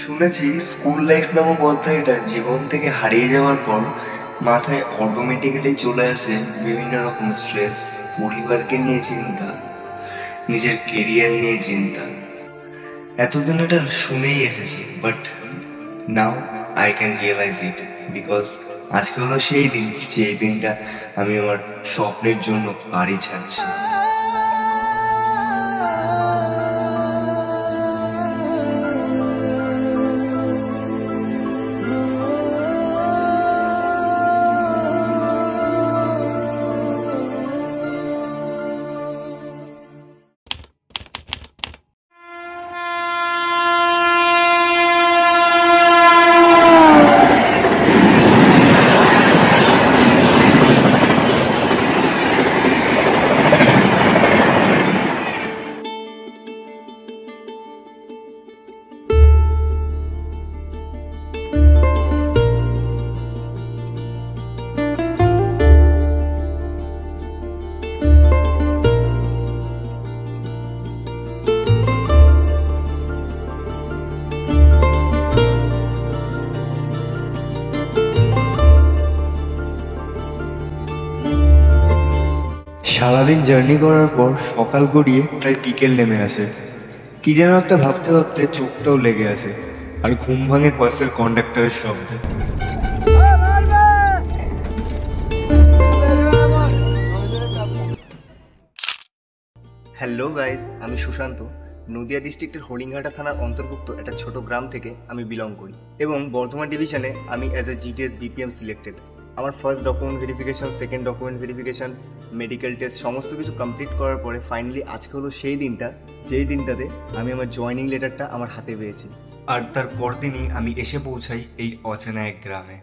শুনেছি school life নামক অধ্যায়টা জীবন থেকে হারিয়ে যাওয়ার পর মাথায় অটোমেটিক্যালি চলে আসে বিভিন্ন রকম স্ট্রেস, পরিবারকে নিয়ে চিন্তা, নিজের কেরিয়ার নিয়ে চিন্তা। এতদিন এটা শুনেই এসেছি, but now I can realise it, because আজকে হলো সেই দিন, যে দিনটা আমি আমার স্বপ্নের জন্য বাড়ি ছাড়ছি। সারাদিন জার্নি করার পর সকাল গড়িয়ে প্রায় বিকেল নেমে আসে। কি যেন একটা ভাবতে ভাবতে চোখটাও লেগে আছে, আর ঘুম ভাঙে বাসের কন্ডাক্টরের শব্দে। হ্যালো গাইস, আমি সুশান্ত। নদিয়া ডিস্ট্রিক্টের হরিণঘাটা থানার অন্তর্ভুক্ত একটা ছোট গ্রাম থেকে আমি বিলং করি, এবং বর্ধমান ডিভিশনে আমি as a GTS BPM selected. আমার first document verification, second document verification, medical test সমস্ত কিছু কমপ্লিট করার পরে ফাইনালি আজকে হলো সেই দিনটা, যেই দিনটাতে আমি আমার জয়েনিং লেটারটা আমার হাতে পেয়েছি। আর তার পরদিনই আমি এসে পৌঁছাই এই অচেনা এক গ্রামে।